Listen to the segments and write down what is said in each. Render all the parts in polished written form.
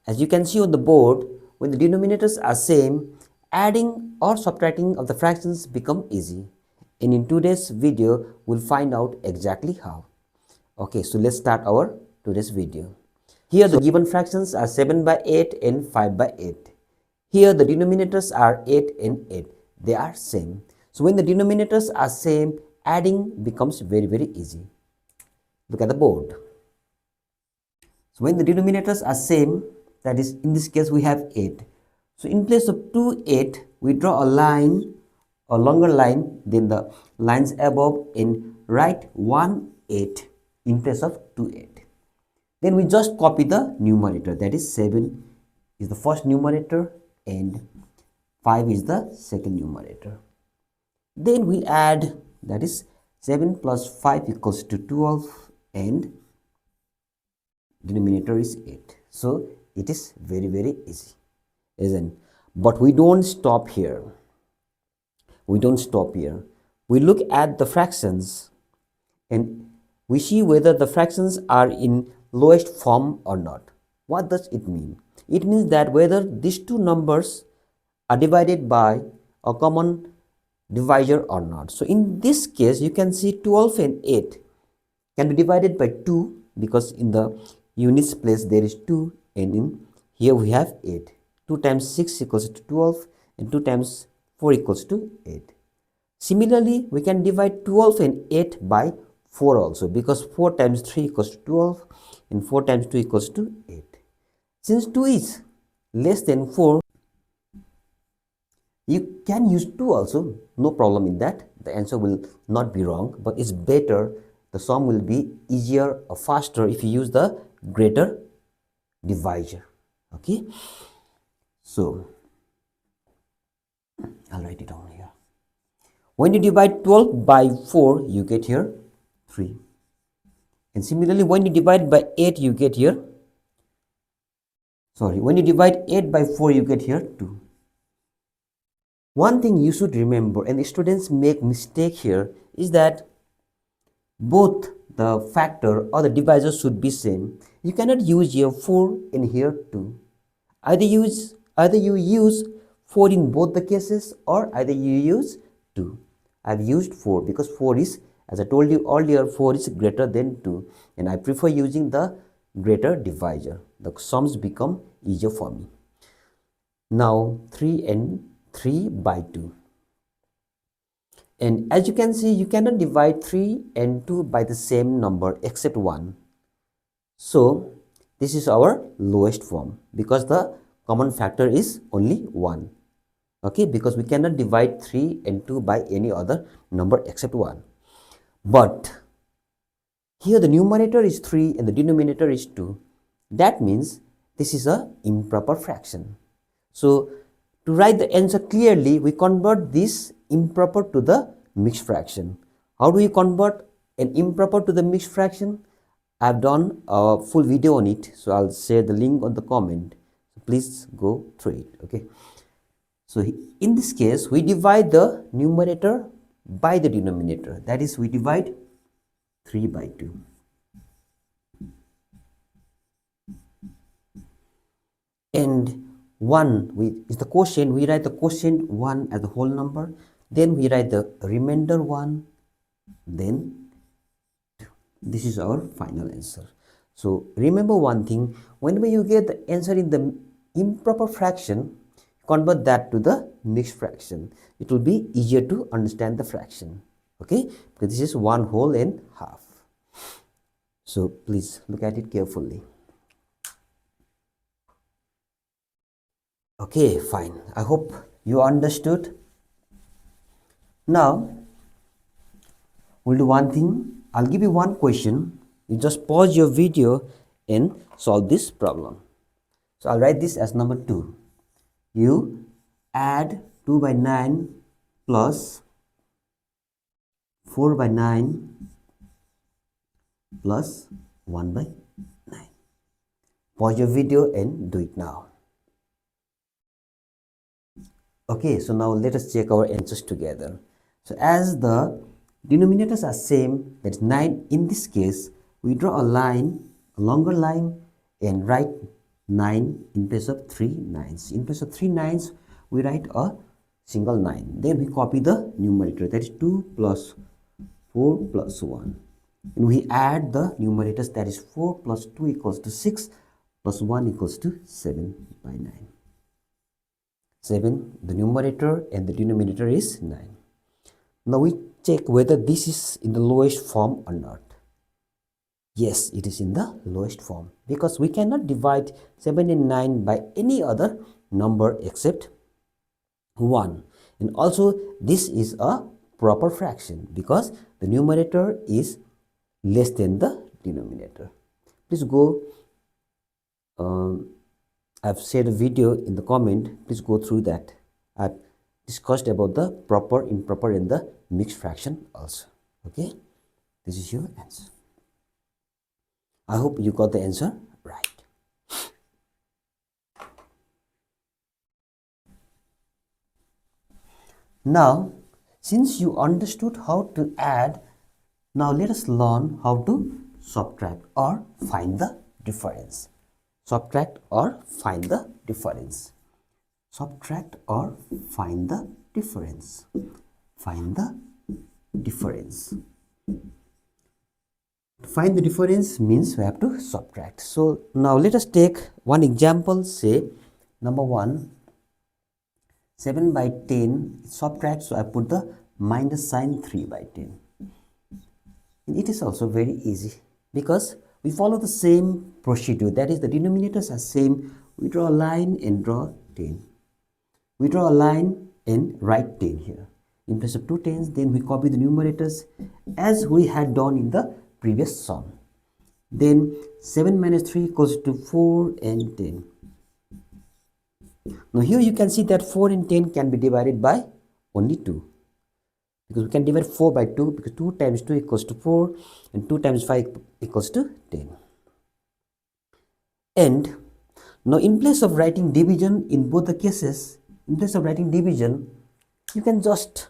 As you can see on the board, when the denominators are same, adding or subtracting of the fractions become easy. And in today's video, we'll find out exactly how. Okay, so let's start our today's video. Here the given fractions are 7 by 8 and 5 by 8. Here the denominators are 8 and 8. They are same. So when the denominators are same, adding becomes very easy. Look at the board. So when the denominators are same, that is in this case we have 8. So in place of 2, 8, we draw a line, a longer line than the lines above, and write 1, 8 in place of 2, 8. Then we just copy the numerator, that is 7 is the first numerator and 5 is the second numerator. Then we add, that is 7 plus 5 equals to 12 and denominator is 8. So it is very easy, isn't it? But we don't stop here. We don't stop here. We look at the fractions and we see whether the fractions are in lowest form or not. What does it mean? It means that whether these two numbers are divided by a common divisor or not. So in this case, you can see 12 and 8 can be divided by 2 because in the units place there is 2 and in here we have 8. 2 times 6 equals to 12 and 2 times 4 equals to 8. Similarly, we can divide 12 and 8 by 4 also because 4 times 3 equals to 12 and 4 times 2 equals to 8. Since 2 is less than 4, you can use 2 also, no problem in that. The answer will not be wrong, but it's better, the sum will be easier or faster if you use the greater divisor. Okay, so I'll write it down here. When you divide 12 by 4, you get here 3. And similarly, when you divide by 8, you get here, when you divide 8 by 4, you get here 2. One thing you should remember, and students make mistake here, is that both the factor or the divisor should be same. You cannot use here 4 and here 2. Either you use 4 in both the cases or either you use 2. I've used 4 because 4 is, as I told you earlier, 4 is greater than 2 and I prefer using the greater divisor. The sums become easier for me. Now 3 and 3 by 2. And as you can see, you cannot divide 3 and 2 by the same number except 1. So this is our lowest form because the common factor is only 1. Okay, because we cannot divide 3 and 2 by any other number except 1. But here the numerator is 3 and the denominator is 2. That means this is an improper fraction. So to write the answer clearly, we convert this improper to the mixed fraction. How do we convert an improper to the mixed fraction? I've done a full video on it, so I'll share the link on the comment. Please go through it. Okay. So in this case, we divide the numerator by the denominator. That is, we divide 3 by 2. And 1 is the quotient. We write the quotient 1 as the whole number. Then we write the remainder 1. Then 2. This is our final answer. So remember one thing, whenever you get the answer in the improper fraction, convert that to the mixed fraction. It will be easier to understand the fraction. Okay, because this is 1 whole and half. So please look at it carefully. Okay, fine. I hope you understood. Now we'll do one thing. I'll give you one question. You just pause your video and solve this problem. So I'll write this as number 2. You add 2 by 9 plus 4 by 9 plus 1 by 9. Pause your video and do it now. Okay, so now let us check our answers together. So as the denominators are same, that's 9 in this case, we draw a line, a longer line, and write 9 in place of 3 nines. In place of 3 nines, we write a single 9. Then we copy the numerator, that is 2 plus 4 plus 1. And we add the numerators, that is 4 plus 2 equals to 6 plus 1 equals to 7 by 9. 7, the numerator, and the denominator is 9. Now we check whether this is in the lowest form or not. Yes, it is in the lowest form because we cannot divide 7 and 9 by any other number except 1. And also this is a proper fraction because the numerator is less than the denominator. Please go, I've shared a video in the comment, please go through that. I've discussed about the proper, improper, and the mixed fraction also. Okay, this is your answer. I hope you got the answer right. Now, since you understood how to add, now let us learn how to subtract or find the difference. Subtract or find the difference. Subtract or find the difference. Find the difference. To find the difference means we have to subtract. So now let us take one example. Say number 1, 7 by 10, subtract, so I put the minus sign 3 by 10. And it is also very easy because we follow the same procedure, that is the denominators are same. We draw a line and draw 10. We draw a line and write 10 here. In place of 2 tens, then we copy the numerators as we had done in the previous sum. Then 7 minus 3 equals to 4 and 10. Now here you can see that 4 and 10 can be divided by only 2. Because we can divide 4 by 2 because 2 times 2 equals to 4 and 2 times 5 equals to 10. And now in place of writing division in both the cases, in place of writing division, you can just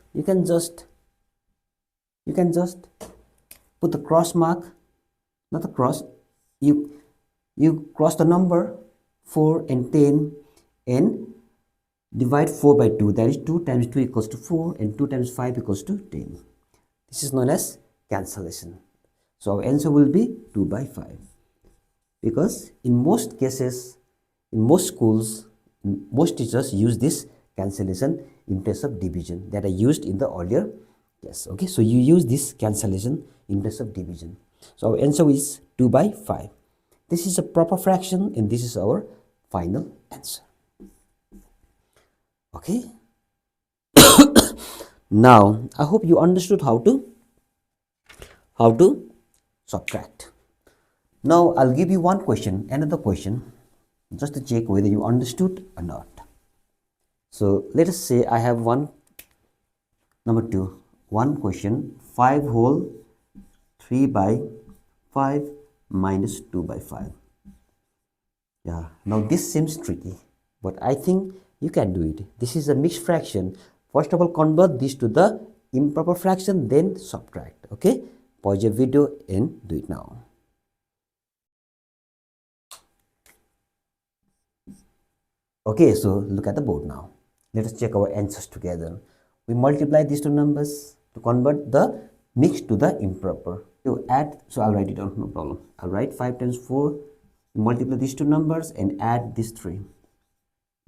put the cross mark, not the cross, you cross the number 4 and 10 and divide 4 by 2, that is 2 times 2 equals to 4 and 2 times 5 equals to 10. This is known as cancellation. So our answer will be 2 by 5 because in most cases, in most schools, most teachers use this cancellation in place of division that I used in the earlier class. Okay, so you use this cancellation in place of division. So our answer is 2 by 5. This is a proper fraction and this is our final answer. Okay. Now I hope you understood how to subtract. Now I'll give you one question, another question, just to check whether you understood or not. So let us say I have one question, 5 whole 3 by 5 minus 2 by 5. Yeah, now this seems tricky, but I think you can do it. This is a mixed fraction. First of all, convert this to the improper fraction, then subtract. Okay, pause your video and do it now. Okay, so look at the board now. Let us check our answers together. We multiply these two numbers to convert the mixed to the improper. To add, so I'll write it down, no problem. I'll write 5 times 4, multiply these two numbers and add these 3.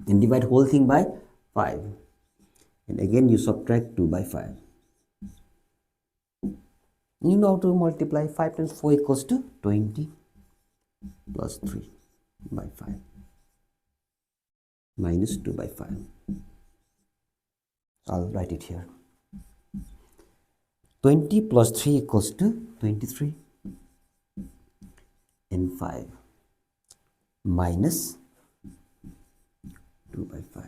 And divide whole thing by 5. And again you subtract 2 by 5. You know how to multiply. 5 times 4 equals to 20 plus 3 by 5 minus 2 by 5. I'll write it here. 20 plus 3 equals to 23 and 5 minus 2 by 5.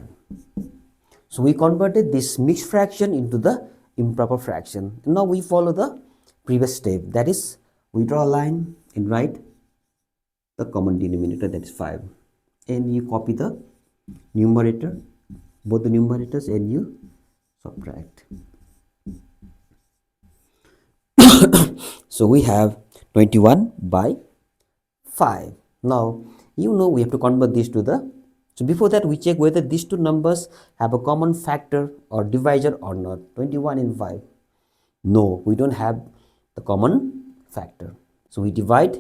So we converted this mixed fraction into the improper fraction. Now we follow the previous step, that is we draw a line and write the common denominator, that is 5, and you copy the numerator, both the numerators, and you subtract. So we have 21 by 5. Now you know we have to convert these to the, so before that we check whether these two numbers have a common factor or divisor or not. 21 and 5. No, we don't have the common factor. So we divide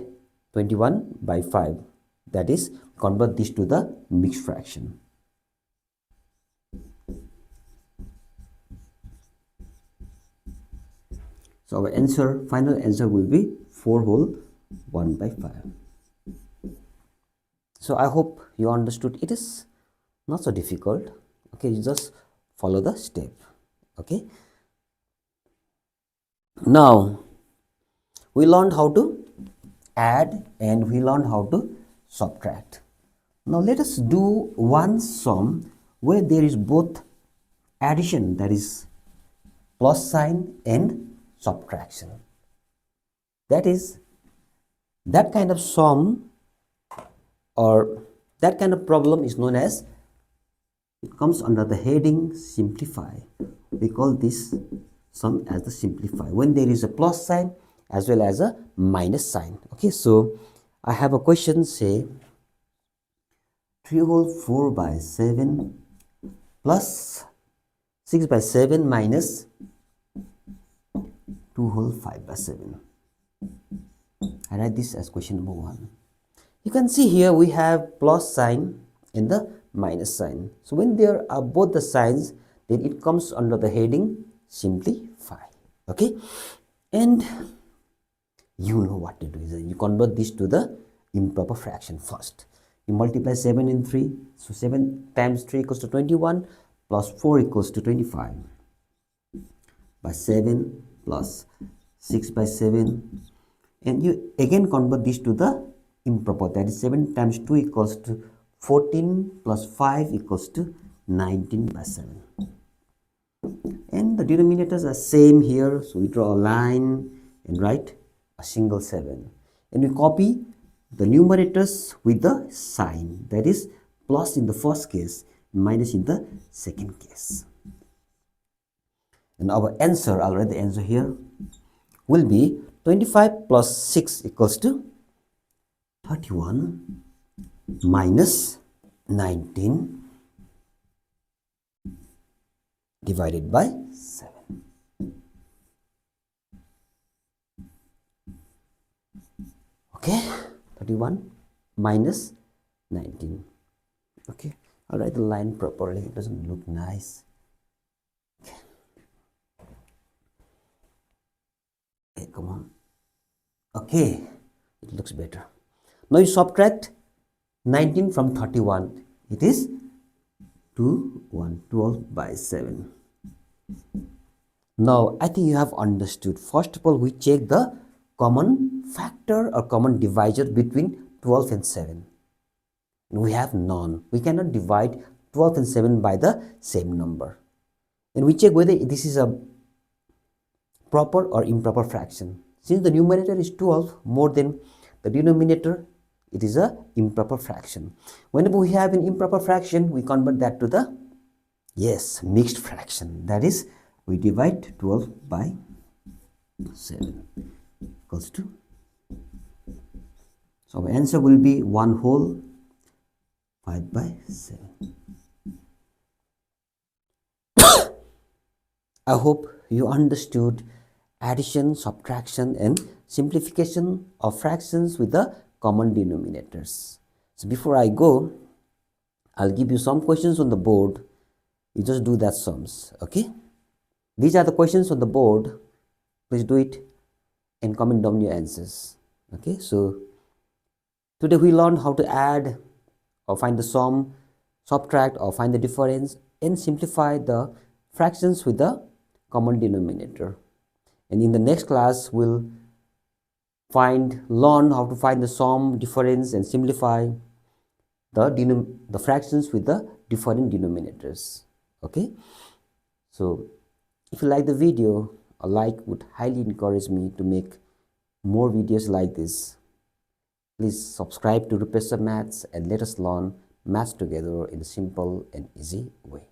21 by 5. That is, convert this to the mixed fraction. So our answer, final answer will be 4 whole 1 by 5. So I hope you understood. It is not so difficult. Okay, you just follow the step. Okay. Now we learned how to add and we learned how to subtract. Now let us do one sum where there is both addition, that is plus sign, and subtraction. That is, that kind of sum or that kind of problem is known as, it comes under the heading simplify. We call this sum as the simplify, when there is a plus sign as well as a minus sign. Okay, so I have a question, say 3 whole 4 by 7 plus 6 by 7 minus 2 whole 5 by 7. I write this as question number 1. You can see here we have plus sign and the minus sign. So when there are both the signs, then it comes under the heading simplify. Okay, and you know what to do. You convert this to the improper fraction first. You multiply 7 and 3. So 7 times 3 equals to 21 plus 4 equals to 25 by 7 plus 6 by 7. And you again convert this to the improper, that is 7 times 2 equals to 14 plus 5 equals to 19 by 7. And the denominators are same here, so we draw a line and write a single 7. And we copy the numerators with the sign, that is plus in the first case, minus in the second case. And our answer, I'll write the answer here, will be 25 plus 6 equals to 31 minus 19 divided by 7. Okay, 31 minus 19. Okay, I'll write the line properly. It doesn't look nice. Okay, come on. Okay, it looks better. Now you subtract 19 from 31. It is 12 by 7. Now I think you have understood. First of all, we check the common factor or common divisor between 12 and 7. We have none. We cannot divide 12 and 7 by the same number. And we check whether this is a proper or improper fraction. Since the numerator is 12 more than the denominator, it is a improper fraction. Whenever we have an improper fraction, we convert that to the, yes, mixed fraction. That is, we divide 12 by 7 equals to, so our answer will be 1 whole 5 by 7. I hope you understood addition, subtraction, and simplification of fractions with the common denominators. So before I go, I'll give you some questions on the board. You just do that sums. Okay, these are the questions on the board. Please do it and comment down your answers. Okay, so today we learned how to add or find the sum, subtract or find the difference, and simplify the fractions with the common denominator. And in the next class, we'll learn how to find the sum, difference, and simplify the fractions with the different denominators. Okay, so if you like the video, a like would highly encourage me to make more videos like this. Please subscribe to Rupesh Maths and let us learn maths together in a simple and easy way.